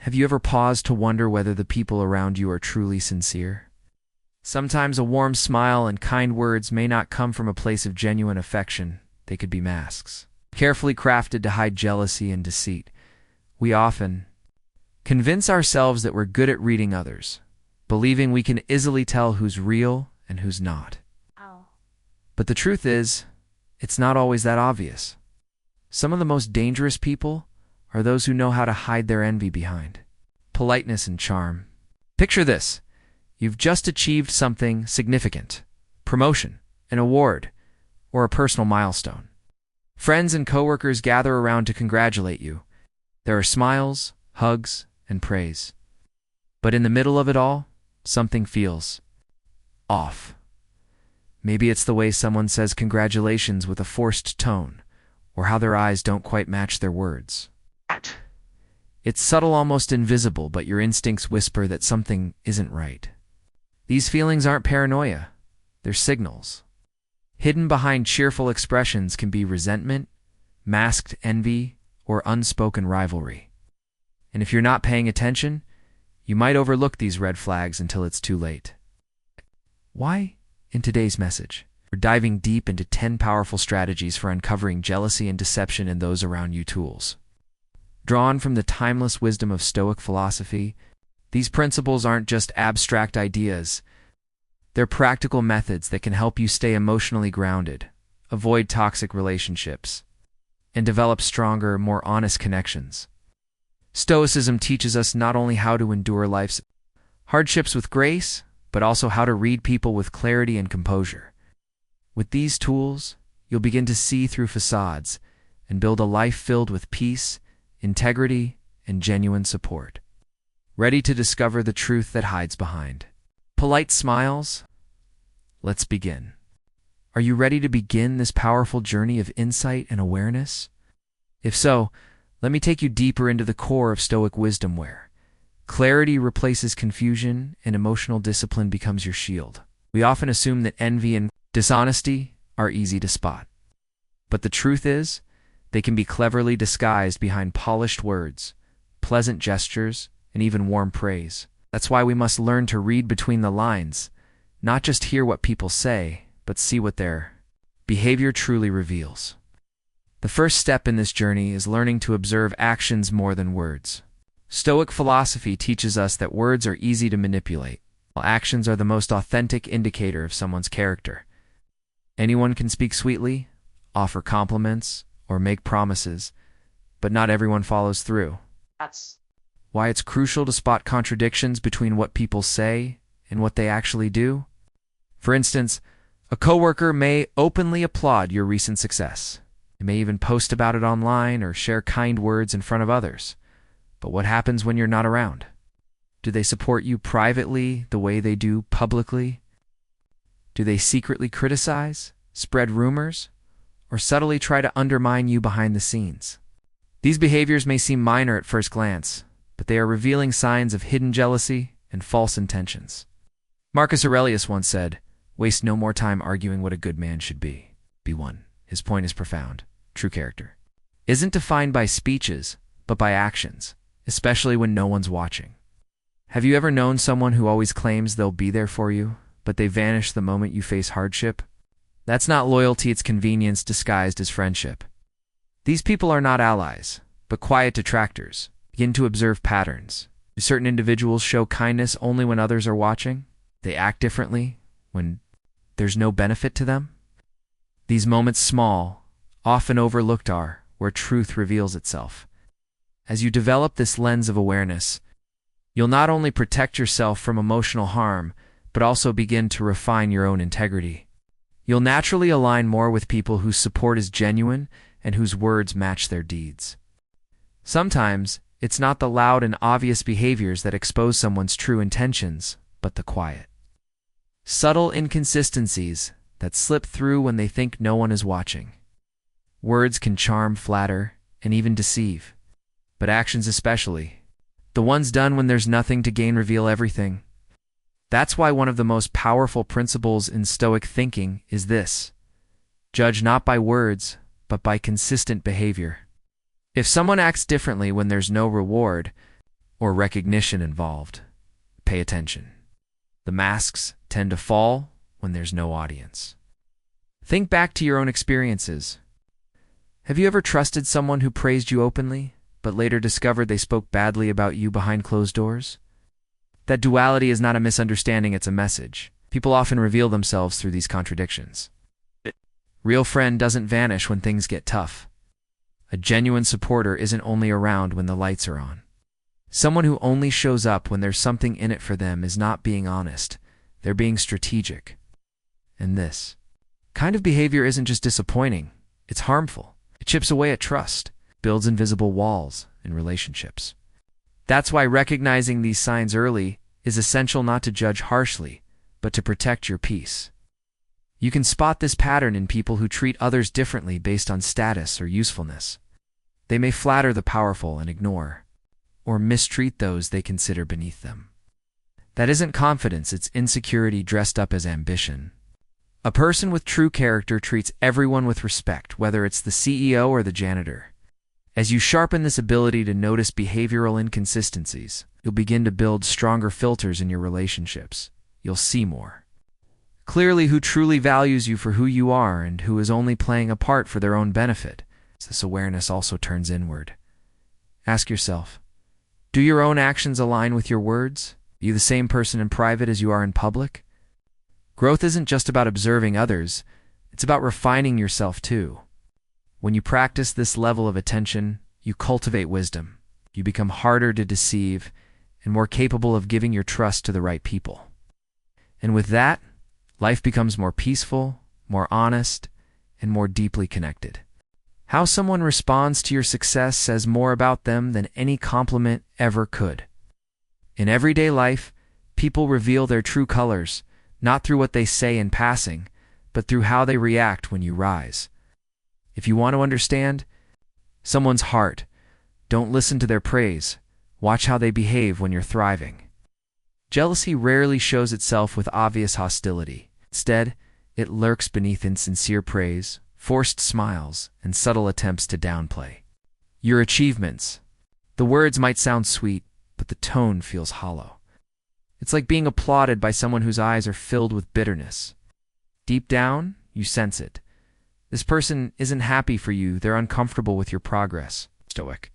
Have you ever paused to wonder whether the people around you are truly sincere? Sometimes a warm smile and kind words may not come from a place of genuine affection. They could be masks, carefully crafted to hide jealousy and deceit. We often convince ourselves that we're good at reading others, believing we can easily tell who's real and who's not. But the truth is, it's not always that obvious. Some of the most dangerous people are those who know how to hide their envy behind politeness and charm. Picture this. You've just achieved something significant, promotion, an award, or a personal milestone. Friends and coworkers gather around to congratulate you. There are smiles, hugs, and praise. But in the middle of it all, something feels off. Maybe it's the way someone says congratulations with a forced tone, or how their eyes don't quite match their words. It's subtle, almost invisible, but your instincts whisper that something isn't right. These feelings aren't paranoia, they're signals. Hidden behind cheerful expressions can be resentment, masked envy, or unspoken rivalry. And if you're not paying attention, you might overlook these red flags until it's too late. Why? In today's message, we're diving deep into 10 powerful strategies for uncovering jealousy and deception in those around you tools. Drawn from the timeless wisdom of Stoic philosophy, these principles aren't just abstract ideas. They're practical methods that can help you stay emotionally grounded, avoid toxic relationships, and develop stronger, more honest connections. Stoicism teaches us not only how to endure life's hardships with grace, but also how to read people with clarity and composure. With these tools, you'll begin to see through facades and build a life filled with peace, integrity, and genuine support. Ready to discover the truth that hides behind polite smiles? Let's begin. Are you ready to begin this powerful journey of insight and awareness? If so, let me take you deeper into the core of Stoic wisdom, where clarity replaces confusion and emotional discipline becomes your shield. We often assume that envy and dishonesty are easy to spot. But the truth is, they can be cleverly disguised behind polished words, pleasant gestures, and even warm praise. That's why we must learn to read between the lines, not just hear what people say, but see what their behavior truly reveals. The first step in this journey is learning to observe actions more than words. Stoic philosophy teaches us that words are easy to manipulate, while actions are the most authentic indicator of someone's character. Anyone can speak sweetly, offer compliments, or make promises, but not everyone follows through. That's why it's crucial to spot contradictions between what people say and what they actually do. For instance, a coworker may openly applaud your recent success. They may even post about it online or share kind words in front of others. But what happens when you're not around? Do they support you privately the way they do publicly? Do they secretly criticize, spread rumors, or subtly try to undermine you behind the scenes? These behaviors may seem minor at first glance, but they are revealing signs of hidden jealousy and false intentions. Marcus Aurelius once said, "Waste no more time arguing what a good man should be. Be one." His point is profound. True character isn't defined by speeches, but by actions, especially when no one's watching. Have you ever known someone who always claims they'll be there for you, but they vanish the moment you face hardship? That's not loyalty, it's convenience disguised as friendship. These people are not allies, but quiet detractors. Begin to observe patterns. Do certain individuals show kindness only when others are watching? They act differently when there's no benefit to them? These moments, small, often overlooked, are where truth reveals itself. As you develop this lens of awareness, you'll not only protect yourself from emotional harm, but also begin to refine your own integrity. You'll naturally align more with people whose support is genuine and whose words match their deeds. Sometimes, it's not the loud and obvious behaviors that expose someone's true intentions, but the quiet, subtle inconsistencies that slip through when they think no one is watching. Words can charm, flatter, and even deceive, but actions especially, the ones done when there's nothing to gain, reveal everything. That's why one of the most powerful principles in Stoic thinking is this: judge not by words, but by consistent behavior. If someone acts differently when there's no reward, or recognition involved. Pay attention. The masks tend to fall when there's no audience. Think back to your own experiences. Have you ever trusted someone who praised you openly, but later discovered they spoke badly about you behind closed doors? That duality is not a misunderstanding, it's a message. People often reveal themselves through these contradictions. Real friend doesn't vanish when things get tough. A genuine supporter isn't only around when the lights are on. Someone who only shows up when there's something in it for them is not being honest. They're being strategic. And this kind of behavior isn't just disappointing, it's harmful. It chips away at trust, builds invisible walls in relationships. That's why recognizing these signs early is essential, not to judge harshly, but to protect your peace. You can spot this pattern in people who treat others differently based on status or usefulness. They may flatter the powerful and ignore, or mistreat those they consider beneath them. That isn't confidence, it's insecurity dressed up as ambition. A person with true character treats everyone with respect, whether it's the CEO or the janitor. As you sharpen this ability to notice behavioral inconsistencies, you'll begin to build stronger filters in your relationships. You'll see more clearly who truly values you for who you are and who is only playing a part for their own benefit. This awareness also turns inward. Ask yourself, do your own actions align with your words? Are you the same person in private as you are in public? Growth isn't just about observing others, it's about refining yourself too. When you practice this level of attention, you cultivate wisdom. You become harder to deceive and more capable of giving your trust to the right people. And with that, life becomes more peaceful, more honest, and more deeply connected. How someone responds to your success says more about them than any compliment ever could. In everyday life, people reveal their true colors, not through what they say in passing, but through how they react when you rise. If you want to understand someone's heart, don't listen to their praise. Watch how they behave when you're thriving. Jealousy rarely shows itself with obvious hostility. Instead, it lurks beneath insincere praise, forced smiles, and subtle attempts to downplay your achievements. The words might sound sweet, but the tone feels hollow. It's like being applauded by someone whose eyes are filled with bitterness. Deep down, you sense it. This person isn't happy for you, they're uncomfortable with your progress. Stoic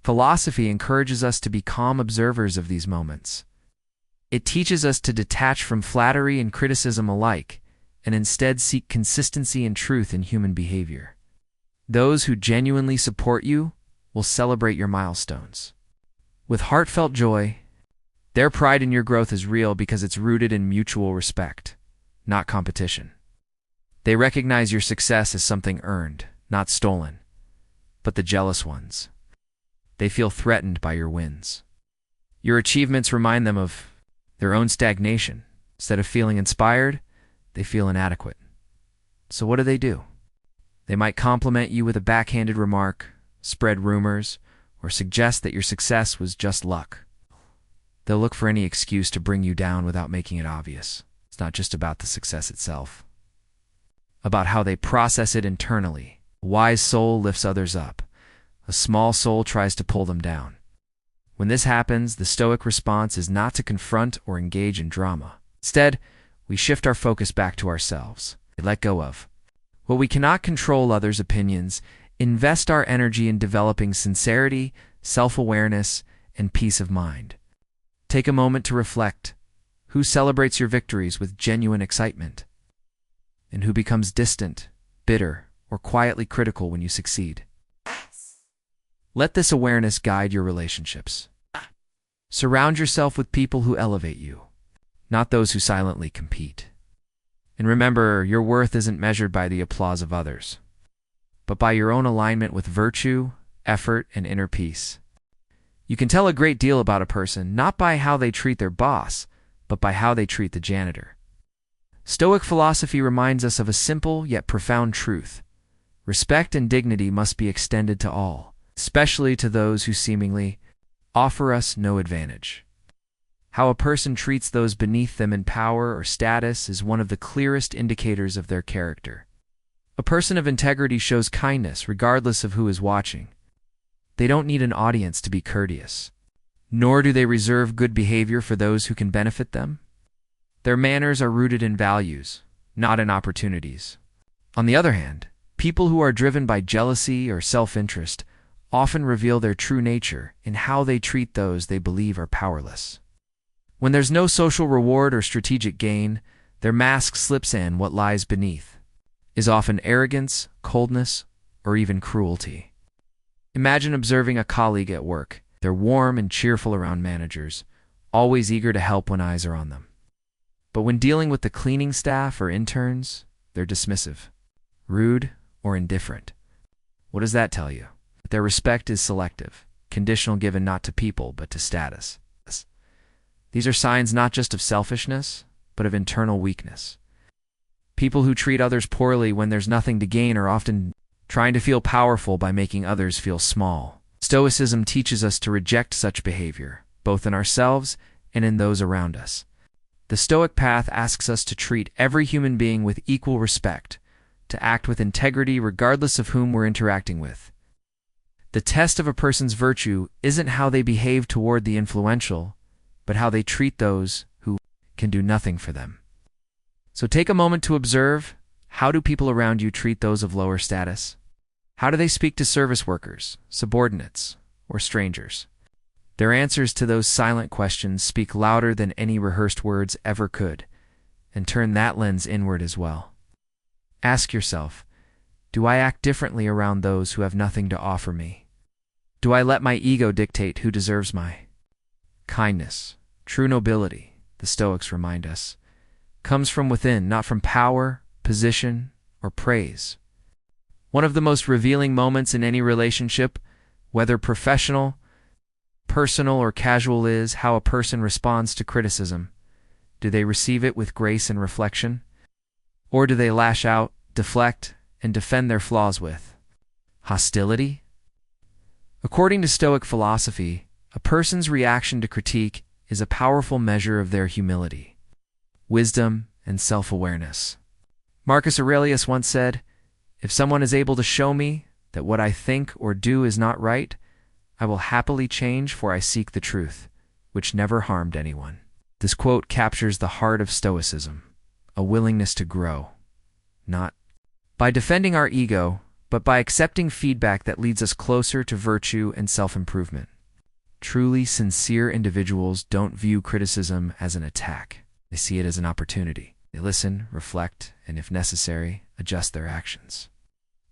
philosophy encourages us to be calm observers of these moments. It teaches us to detach from flattery and criticism alike, and instead seek consistency and truth in human behavior. Those who genuinely support you will celebrate your milestones with heartfelt joy. Their pride in your growth is real because it's rooted in mutual respect, not competition. They recognize your success as something earned, not stolen. But the jealous ones, they feel threatened by your wins. Your achievements remind them of their own stagnation. Instead of feeling inspired, they feel inadequate. So what do? They might compliment you with a backhanded remark, spread rumors, or suggest that your success was just luck. They'll look for any excuse to bring you down without making it obvious. It's not just about the success itself, about how they process it internally. A wise soul lifts others up. A small soul tries to pull them down. When this happens, the Stoic response is not to confront or engage in drama. Instead, we shift our focus back to ourselves. We let go of what we cannot control, others' opinions, invest our energy in developing sincerity, self-awareness, and peace of mind. Take a moment to reflect. Who celebrates your victories with genuine excitement? And who becomes distant, bitter, or quietly critical when you succeed? Let this awareness guide your relationships. Surround yourself with people who elevate you, not those who silently compete. And remember, your worth isn't measured by the applause of others, but by your own alignment with virtue, effort, and inner peace. You can tell a great deal about a person not by how they treat their boss, but by how they treat the janitor. Stoic philosophy reminds us of a simple yet profound truth. Respect and dignity must be extended to all, especially to those who seemingly offer us no advantage. How a person treats those beneath them in power or status is one of the clearest indicators of their character. A person of integrity shows kindness regardless of who is watching. They don't need an audience to be courteous. nor do they reserve good behavior for those who can benefit them. Their manners are rooted in values, not in opportunities. On the other hand, people who are driven by jealousy or self-interest often reveal their true nature in how they treat those they believe are powerless. When there's no social reward or strategic gain, their mask slips in what lies beneath is often arrogance, coldness, or even cruelty. Imagine observing a colleague at work. They're warm and cheerful around managers, always eager to help when eyes are on them. But when dealing with the cleaning staff or interns, they're dismissive, rude, or indifferent. What does that tell you? That their respect is selective, conditional, given not to people but to status. These are signs not just of selfishness, but of internal weakness. People who treat others poorly when there's nothing to gain are often trying to feel powerful by making others feel small. Stoicism teaches us to reject such behavior, both in ourselves and in those around us. The Stoic path asks us to treat every human being with equal respect, to act with integrity regardless of whom we're interacting with. The test of a person's virtue isn't how they behave toward the influential, but how they treat those who can do nothing for them. So take a moment to observe, how do people around you treat those of lower status? How do they speak to service workers, subordinates, or strangers? Their answers to those silent questions speak louder than any rehearsed words ever could, and turn that lens inward as well. Ask yourself, do I act differently around those who have nothing to offer me? Do I let my ego dictate who deserves my kindness? True nobility, the Stoics remind us, comes from within, not from power, position, or praise. One of the most revealing moments in any relationship, whether professional, personal, or casual, is how a person responds to criticism. Do they receive it with grace and reflection? Or do they lash out, deflect, and defend their flaws with hostility? According to Stoic philosophy, a person's reaction to critique is a powerful measure of their humility, wisdom, and self-awareness. Marcus Aurelius once said, "If someone is able to show me that what I think or do is not right, I will happily change, for I seek the truth, which never harmed anyone." This quote captures the heart of Stoicism, a willingness to grow, not by defending our ego, but by accepting feedback that leads us closer to virtue and self-improvement. Truly sincere individuals don't view criticism as an attack. They see it as an opportunity. They listen, reflect, and if necessary, adjust their actions.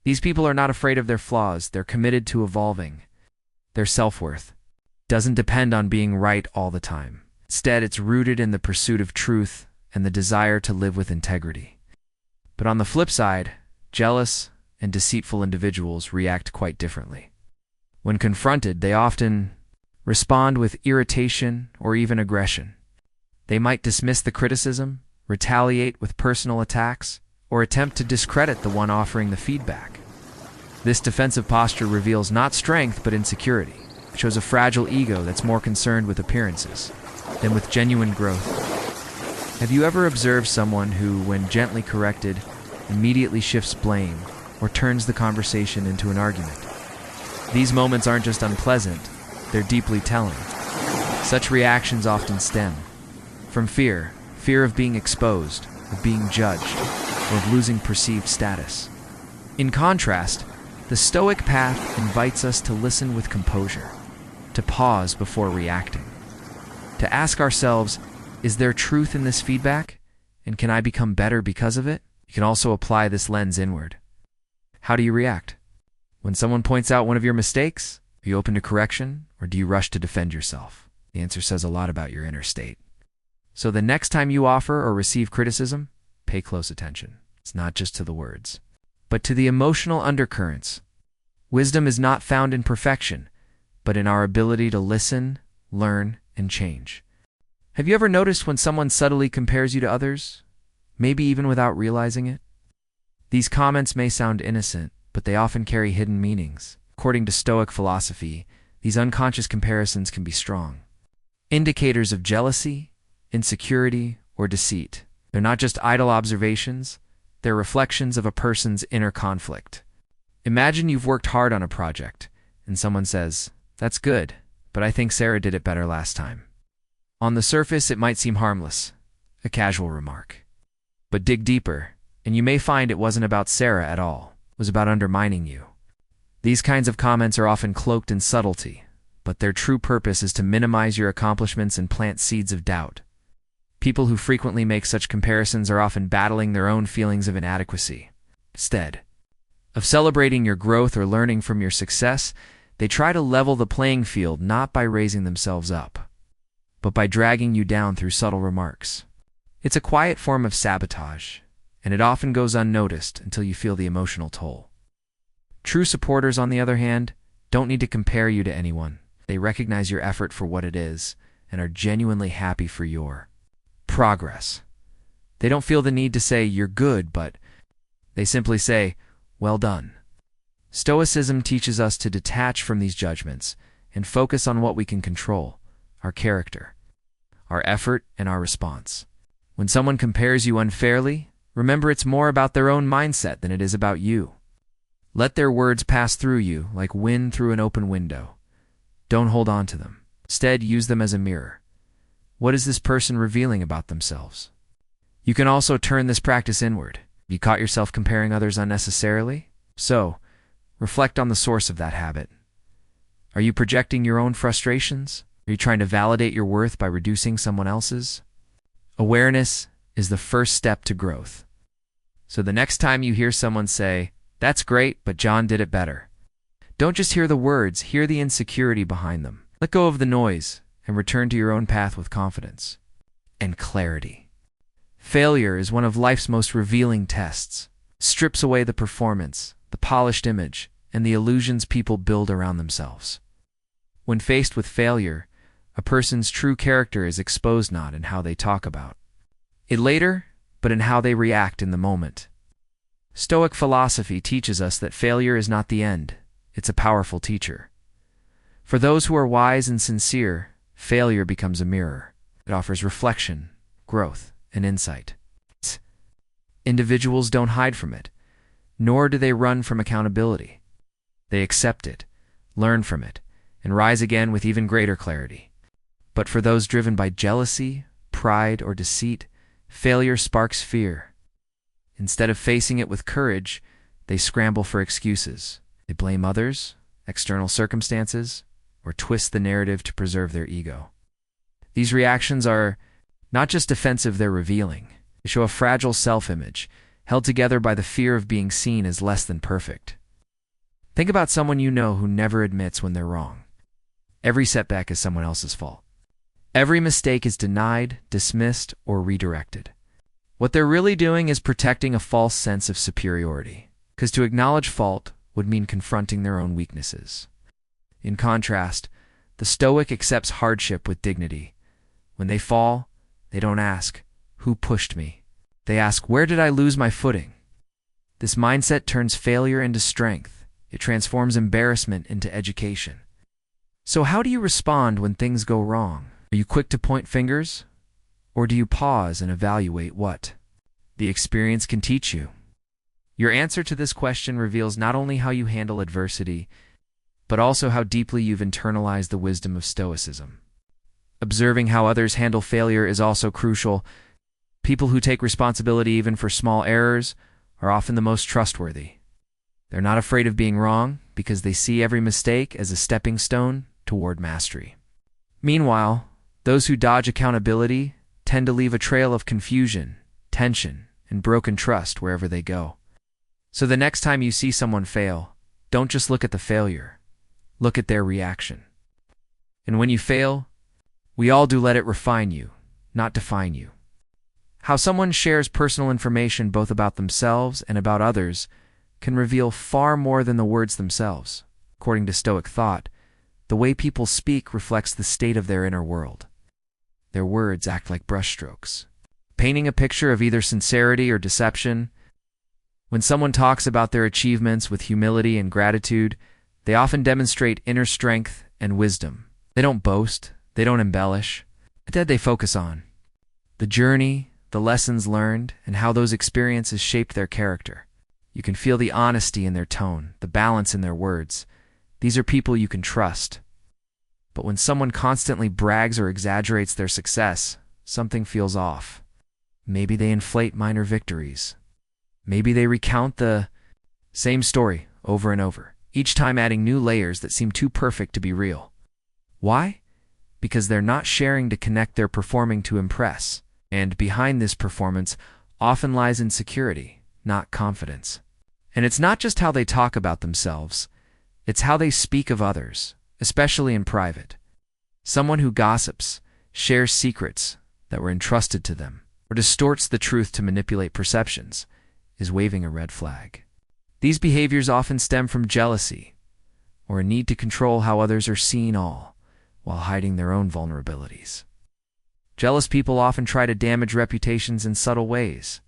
These people are not afraid of their flaws. They're committed to evolving. Their self-worth doesn't depend on being right all the time. Instead, it's rooted in the pursuit of truth and the desire to live with integrity. But on the flip side, jealous and deceitful individuals react quite differently. When confronted, they often respond with irritation or even aggression. They might dismiss the criticism, retaliate with personal attacks, or attempt to discredit the one offering the feedback. This defensive posture reveals not strength but insecurity. It shows a fragile ego that's more concerned with appearances than with genuine growth. Have you ever observed someone who, when gently corrected, immediately shifts blame or turns the conversation into an argument? These moments aren't just unpleasant, they're deeply telling. Such reactions often stem from fear of being exposed, of being judged, or of losing perceived status. In contrast, the Stoic path invites us to listen with composure, to pause before reacting, to ask ourselves, is there truth in this feedback, and can I become better because of it? You can also apply this lens inward. How do you react? When someone points out one of your mistakes, are you open to correction, or do you rush to defend yourself? The answer says a lot about your inner state. So the next time you offer or receive criticism, pay close attention. It's not just to the words, but to the emotional undercurrents. Wisdom is not found in perfection, but in our ability to listen, learn, and change. Have you ever noticed when someone subtly compares you to others, maybe even without realizing it? These comments may sound innocent, but they often carry hidden meanings. According to Stoic philosophy, these unconscious comparisons can be strong indicators of jealousy, insecurity, or deceit. They're not just idle observations, they're reflections of a person's inner conflict. Imagine you've worked hard on a project, and someone says, "That's good, but I think Sarah did it better last time. On the surface, it might seem harmless, a casual remark. But dig deeper, and you may find it wasn't about Sarah at all. It was about undermining you. These kinds of comments are often cloaked in subtlety, but their true purpose is to minimize your accomplishments and plant seeds of doubt. People who frequently make such comparisons are often battling their own feelings of inadequacy. Instead of celebrating your growth or learning from your success, they try to level the playing field not by raising themselves up, but by dragging you down through subtle remarks. It's a quiet form of sabotage, and it often goes unnoticed until you feel the emotional toll. True supporters, on the other hand, don't need to compare you to anyone. They recognize your effort for what it is and are genuinely happy for your progress. They don't feel the need to say you're good, but they simply say, well done. Stoicism teaches us to detach from these judgments and focus on what we can control, our character, our effort, and our response. When someone compares you unfairly, remember it's more about their own mindset than it is about you. Let their words pass through you like wind through an open window. Don't hold on to them. Instead, use them as a mirror. What is this person revealing about themselves? You can also turn this practice inward. Have you caught yourself comparing others unnecessarily? So, reflect on the source of that habit. Are you projecting your own frustrations? Are you trying to validate your worth by reducing someone else's? Awareness is the first step to growth. So the next time you hear someone say, "That's great, but John did it better," don't just hear the words, hear the insecurity behind them. Let go of the noise and return to your own path with confidence and clarity. Failure is one of life's most revealing tests. It strips away the performance, the polished image, and the illusions people build around themselves. When faced with failure, a person's true character is exposed not in how they talk about it later, but in how they react in the moment. Stoic philosophy teaches us that failure is not the end, it's a powerful teacher. For those who are wise and sincere, failure becomes a mirror. It offers reflection, growth, and insight. Individuals don't hide from it, nor do they run from accountability. They accept it, learn from it, and rise again with even greater clarity. But for those driven by jealousy, pride, or deceit, failure sparks fear. Instead of facing it with courage, they scramble for excuses. They blame others, external circumstances, or twist the narrative to preserve their ego. These reactions are not just defensive, they're revealing. They show a fragile self-image, held together by the fear of being seen as less than perfect. Think about someone you know who never admits when they're wrong. Every setback is someone else's fault. Every mistake is denied, dismissed, or redirected. What they're really doing is protecting a false sense of superiority, because to acknowledge fault would mean confronting their own weaknesses. In contrast, the Stoic accepts hardship with dignity. When they fall, they don't ask, "Who pushed me?" They ask, "Where did I lose my footing?" This mindset turns failure into strength. It transforms embarrassment into education. So how do you respond when things go wrong? Are you quick to point fingers? Or do you pause and evaluate what the experience can teach you? Your answer to this question reveals not only how you handle adversity, but also how deeply you've internalized the wisdom of Stoicism. Observing how others handle failure is also crucial. People who take responsibility even for small errors are often the most trustworthy. They're not afraid of being wrong because they see every mistake as a stepping stone toward mastery. Meanwhile, those who dodge accountability tend to leave a trail of confusion, tension, and broken trust wherever they go. So the next time you see someone fail, don't just look at the failure. Look at their reaction. And when you fail, we all do, let it refine you, not define you. How someone shares personal information both about themselves and about others can reveal far more than the words themselves. According to Stoic thought, the way people speak reflects the state of their inner world. Their words act like brushstrokes, painting a picture of either sincerity or deception. When someone talks about their achievements with humility and gratitude, they often demonstrate inner strength and wisdom. They don't boast, they don't embellish. Instead, they focus on the journey, the lessons learned, and how those experiences shaped their character. You can feel the honesty in their tone, the balance in their words. These are people you can trust. But when someone constantly brags or exaggerates their success, something feels off. Maybe they inflate minor victories. Maybe they recount the same story over and over, each time adding new layers that seem too perfect to be real. Why? Because they're not sharing to connect, they're performing to impress. And behind this performance often lies insecurity, not confidence. And it's not just how they talk about themselves, it's how they speak of others, especially in private. Someone who gossips, shares secrets that were entrusted to them, or distorts the truth to manipulate perceptions, is waving a red flag. These behaviors often stem from jealousy, or a need to control how others are seen, all while hiding their own vulnerabilities. Jealous people often try to damage reputations in subtle ways.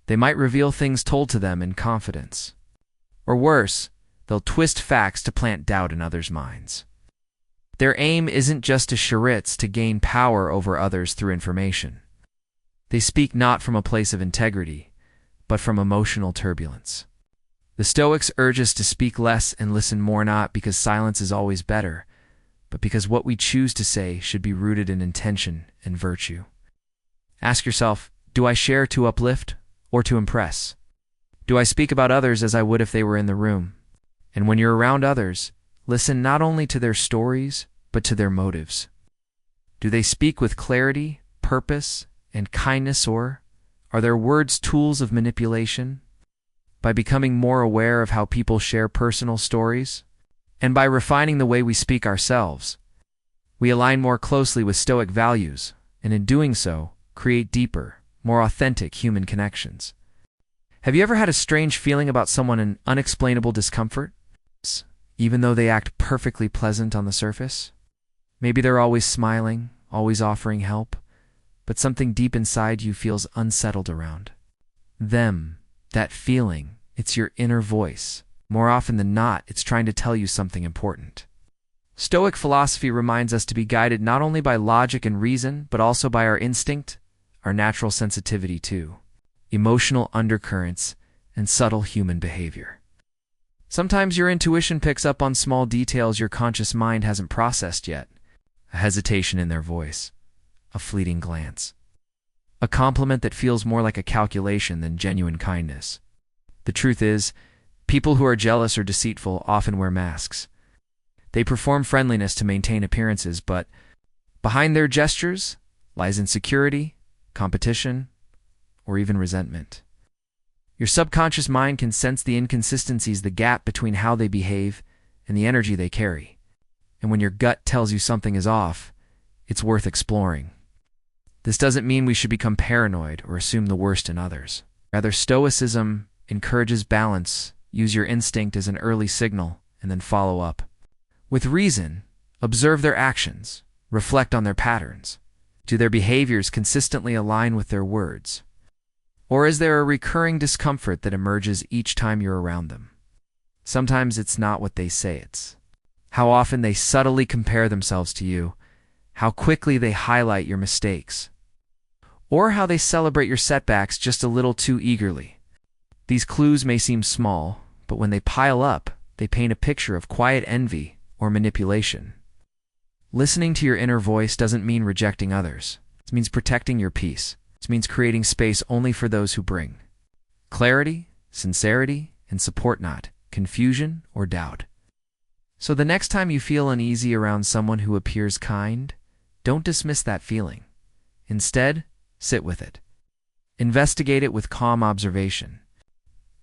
They might reveal things told to them in confidence. Or worse, they'll twist facts to plant doubt in others' minds. Their aim isn't just to charades to gain power over others through information. They speak not from a place of integrity, but from emotional turbulence. The Stoics urge us to speak less and listen more, not because silence is always better, but because what we choose to say should be rooted in intention and virtue. Ask yourself, do I share to uplift or to impress? Do I speak about others as I would if they were in the room? And when you're around others, listen not only to their stories, but to their motives. Do they speak with clarity, purpose, and kindness, or are their words tools of manipulation? By becoming more aware of how people share personal stories, and by refining the way we speak ourselves, we align more closely with Stoic values, and in doing so, create deeper, more authentic human connections. Have you ever had a strange feeling about someone, an unexplainable discomfort, even though they act perfectly pleasant on the surface? Maybe they're always smiling, always offering help, but something deep inside you feels unsettled around them. That feeling, it's your inner voice. More often than not, it's trying to tell you something important. Stoic philosophy reminds us to be guided not only by logic and reason, but also by our instinct, our natural sensitivity to emotional undercurrents and subtle human behavior. Sometimes your intuition picks up on small details your conscious mind hasn't processed yet. A hesitation in their voice, a fleeting glance, a compliment that feels more like a calculation than genuine kindness. The truth is, people who are jealous or deceitful often wear masks. They perform friendliness to maintain appearances, but behind their gestures lies insecurity, competition, or even resentment. Your subconscious mind can sense the inconsistencies, the gap between how they behave and the energy they carry. And when your gut tells you something is off, it's worth exploring. This doesn't mean we should become paranoid or assume the worst in others. Rather, Stoicism encourages balance. Use your instinct as an early signal and then follow up. With reason, observe their actions, reflect on their patterns. Do their behaviors consistently align with their words? Or is there a recurring discomfort that emerges each time you're around them? Sometimes it's not what they say, it's how often they subtly compare themselves to you, how quickly they highlight your mistakes, or how they celebrate your setbacks just a little too eagerly. These clues may seem small, but when they pile up, they paint a picture of quiet envy or manipulation. Listening to your inner voice doesn't mean rejecting others. It means protecting your peace. It means creating space only for those who bring clarity, sincerity, and support, not confusion or doubt. So the next time you feel uneasy around someone who appears kind, don't dismiss that feeling. Instead, sit with it. Investigate it with calm observation.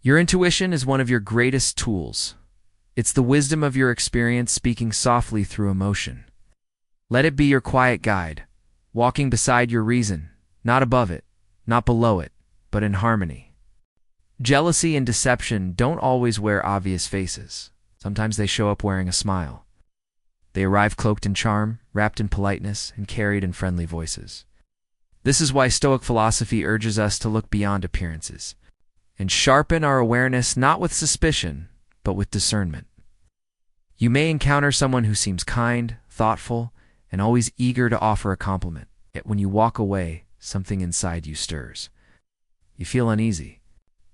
Your intuition is one of your greatest tools. It's the wisdom of your experience speaking softly through emotion. Let it be your quiet guide, walking beside your reason, not above it, not below it, but in harmony. Jealousy and deception don't always wear obvious faces. Sometimes they show up wearing a smile. They arrive cloaked in charm, wrapped in politeness, and carried in friendly voices. This is why Stoic philosophy urges us to look beyond appearances and sharpen our awareness not with suspicion, but with discernment. You may encounter someone who seems kind, thoughtful, and always eager to offer a compliment. Yet when you walk away, something inside you stirs. You feel uneasy.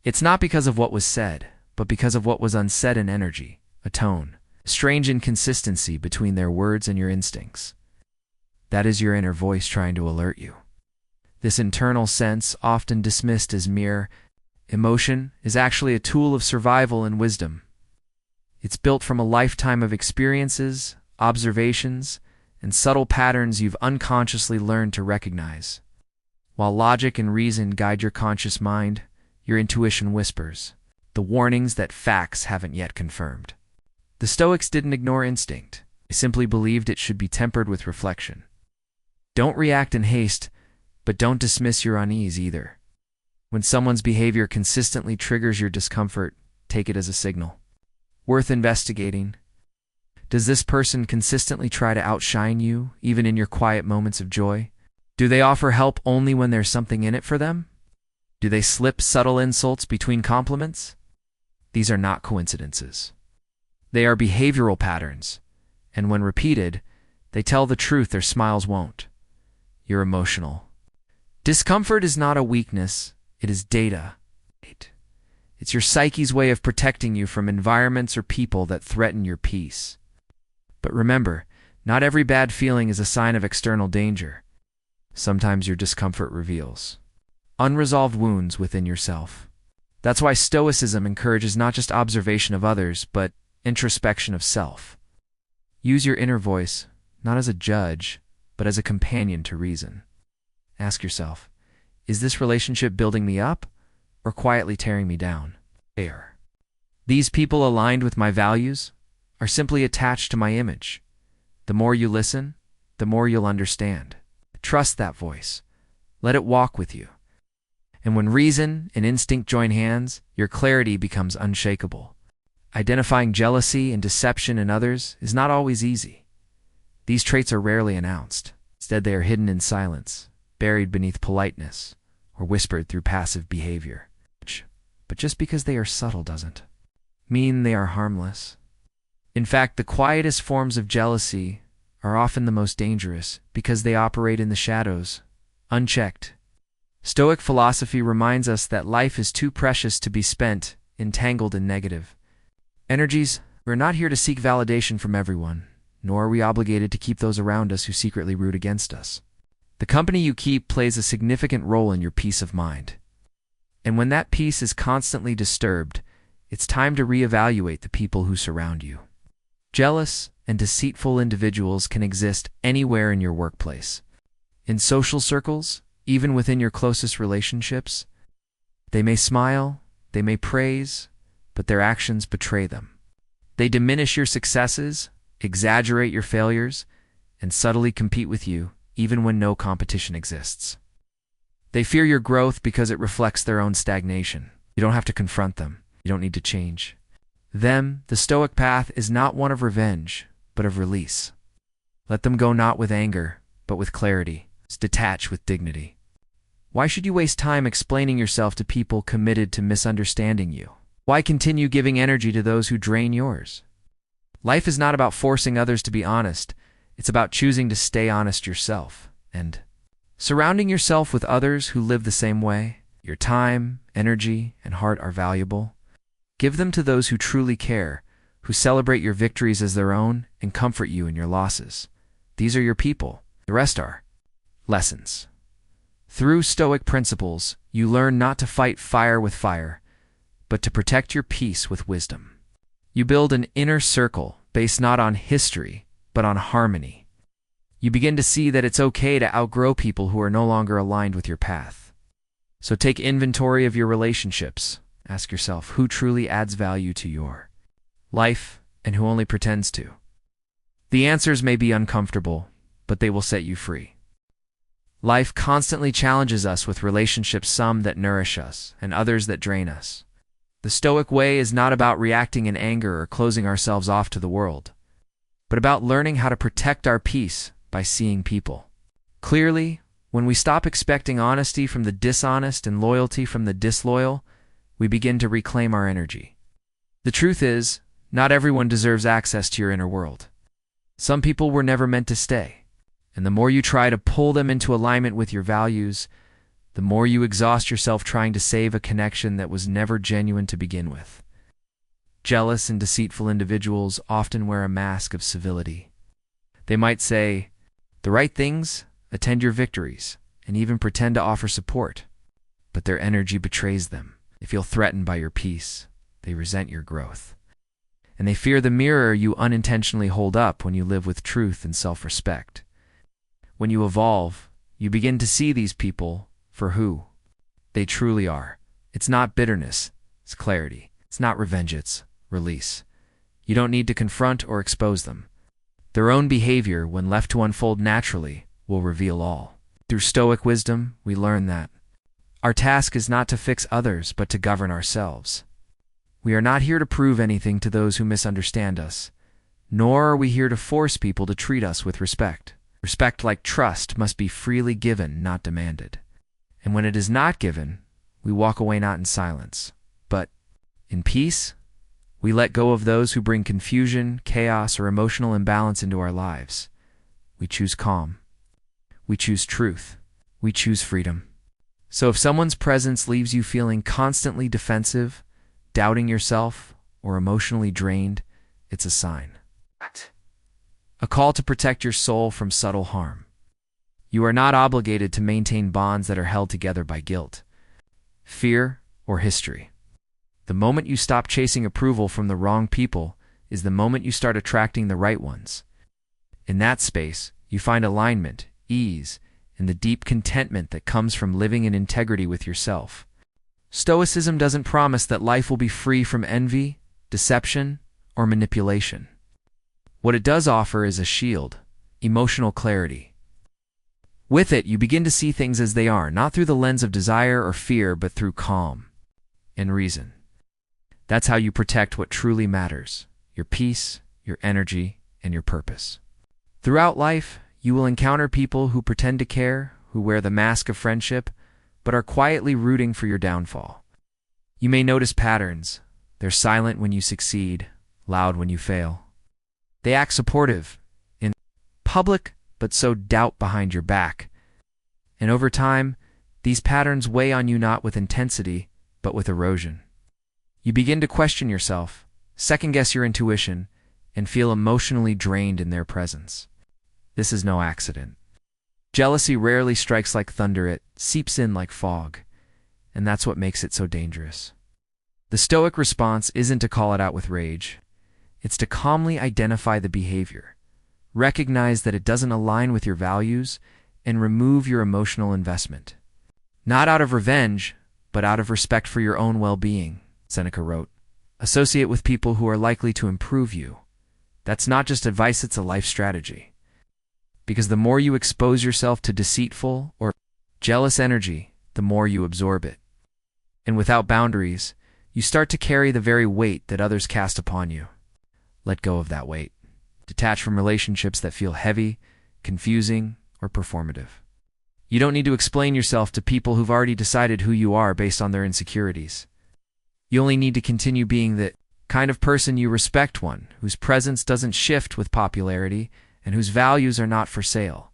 It's not because of what was said, but because of what was unsaid in energy, a tone, strange inconsistency between their words and your instincts. That is your inner voice trying to alert you. This internal sense, often dismissed as mere emotion, is actually a tool of survival and wisdom. It's built from a lifetime of experiences, observations, and subtle patterns you've unconsciously learned to recognize. While logic and reason guide your conscious mind, your intuition whispers the warnings that facts haven't yet confirmed. The Stoics didn't ignore instinct. They simply believed it should be tempered with reflection. Don't react in haste, but don't dismiss your unease either. When someone's behavior consistently triggers your discomfort, take it as a signal worth investigating. Does this person consistently try to outshine you, even in your quiet moments of joy? Do they offer help only when there's something in it for them? Do they slip subtle insults between compliments? These are not coincidences. They are behavioral patterns, and when repeated, they tell the truth their smiles won't. You're emotional. Discomfort is not a weakness, it is data. It's your psyche's way of protecting you from environments or people that threaten your peace. But remember, not every bad feeling is a sign of external danger. Sometimes your discomfort reveals unresolved wounds within yourself. That's why Stoicism encourages not just observation of others, but introspection of self. Use your inner voice, not as a judge, but as a companion to reason. Ask yourself, is this relationship building me up or quietly tearing me down? These people aligned with my values are simply attached to my image. The more you listen, the more you'll understand. Trust that voice. Let it walk with you. And when reason and instinct join hands, your clarity becomes unshakable. Identifying jealousy and deception in others is not always easy. These traits are rarely announced. Instead, they are hidden in silence, buried beneath politeness, or whispered through passive behavior. But just because they are subtle doesn't mean they are harmless. In fact, the quietest forms of jealousy are often the most dangerous because they operate in the shadows, unchecked. Stoic philosophy reminds us that life is too precious to be spent entangled in negative energies. We're not here to seek validation from everyone, nor are we obligated to keep those around us who secretly root against us. The company you keep plays a significant role in your peace of mind. And when that peace is constantly disturbed, it's time to reevaluate the people who surround you. Jealous and deceitful individuals can exist anywhere in your workplace, in social circles, even within your closest relationships. They may smile, they may praise, but their actions betray them. They diminish your successes, exaggerate your failures, and subtly compete with you, even when no competition exists. They fear your growth because it reflects their own stagnation. You don't have to confront them. You don't need to change them. The Stoic path is not one of revenge, but of release. Let them go not with anger, but with clarity. Detach with dignity. Why should you waste time explaining yourself to people committed to misunderstanding you? Why continue giving energy to those who drain yours? Life is not about forcing others to be honest. It's about choosing to stay honest yourself and surrounding yourself with others who live the same way. Your time, energy, and heart are valuable. Give them to those who truly care, who celebrate your victories as their own and comfort you in your losses. These are your people. The rest are lessons. Through Stoic principles, you learn not to fight fire with fire, but to protect your peace with wisdom. You build an inner circle based not on history, but on harmony. You begin to see that it's okay to outgrow people who are no longer aligned with your path. So take inventory of your relationships. Ask yourself who truly adds value to your life and who only pretends to. The answers may be uncomfortable, but they will set you free. Life constantly challenges us with relationships, some that nourish us and others that drain us. The Stoic way is not about reacting in anger or closing ourselves off to the world, but about learning how to protect our peace by seeing people clearly. When we stop expecting honesty from the dishonest and loyalty from the disloyal, we begin to reclaim our energy. The truth is, not everyone deserves access to your inner world. Some people were never meant to stay, and the more you try to pull them into alignment with your values, the more you exhaust yourself trying to save a connection that was never genuine to begin with. Jealous and deceitful individuals often wear a mask of civility. They might say the right things, attend your victories, and even pretend to offer support. But their energy betrays them. They feel threatened by your peace. They resent your growth. And they fear the mirror you unintentionally hold up when you live with truth and self-respect. When you evolve, you begin to see these people for who they truly are. It's not bitterness, it's clarity. It's not revenge, it's release. You don't need to confront or expose them. Their own behavior, when left to unfold naturally, will reveal all. Through Stoic wisdom, we learn that our task is not to fix others, but to govern ourselves. We are not here to prove anything to those who misunderstand us, nor are we here to force people to treat us with respect. Respect, like trust, must be freely given, not demanded. And when it is not given, we walk away not in silence, but in peace. We let go of those who bring confusion, chaos, or emotional imbalance into our lives. We choose calm. We choose truth. We choose freedom. So if someone's presence leaves you feeling constantly defensive, doubting yourself, or emotionally drained, it's a sign. A call to protect your soul from subtle harm. You are not obligated to maintain bonds that are held together by guilt, fear, or history. The moment you stop chasing approval from the wrong people is the moment you start attracting the right ones. In that space, you find alignment, ease, and the deep contentment that comes from living in integrity with yourself. Stoicism doesn't promise that life will be free from envy, deception, or manipulation. What it does offer is a shield, emotional clarity. With it, you begin to see things as they are, not through the lens of desire or fear, but through calm and reason. That's how you protect what truly matters: your peace, your energy, and your purpose. Throughout life, you will encounter people who pretend to care, who wear the mask of friendship, but are quietly rooting for your downfall. You may notice patterns. They're silent when you succeed, loud when you fail. They act supportive in public, but sow doubt behind your back. And over time, these patterns weigh on you not with intensity, but with erosion. You begin to question yourself, second-guess your intuition, and feel emotionally drained in their presence. This is no accident. Jealousy rarely strikes like thunder, it seeps in like fog, and that's what makes it so dangerous. The Stoic response isn't to call it out with rage. It's to calmly identify the behavior, recognize that it doesn't align with your values, and remove your emotional investment. Not out of revenge, but out of respect for your own well-being. Seneca wrote, "Associate with people who are likely to improve you." That's not just advice, it's a life strategy. Because the more you expose yourself to deceitful or jealous energy, the more you absorb it. And without boundaries, you start to carry the very weight that others cast upon you. Let go of that weight. Detach from relationships that feel heavy, confusing, or performative. You don't need to explain yourself to people who've already decided who you are based on their insecurities. You only need to continue being the kind of person you respect, one whose presence doesn't shift with popularity and whose values are not for sale.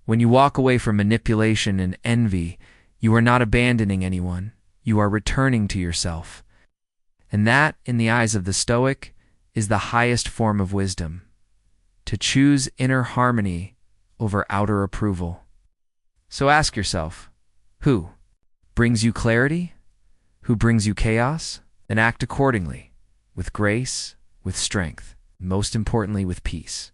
When you walk away from manipulation and envy, you are not abandoning anyone. You are returning to yourself. And that, in the eyes of the Stoic, is the highest form of wisdom. To choose inner harmony over outer approval. So ask yourself, who brings you clarity? Who brings you chaos? Then act accordingly, with grace, with strength, most importantly with peace.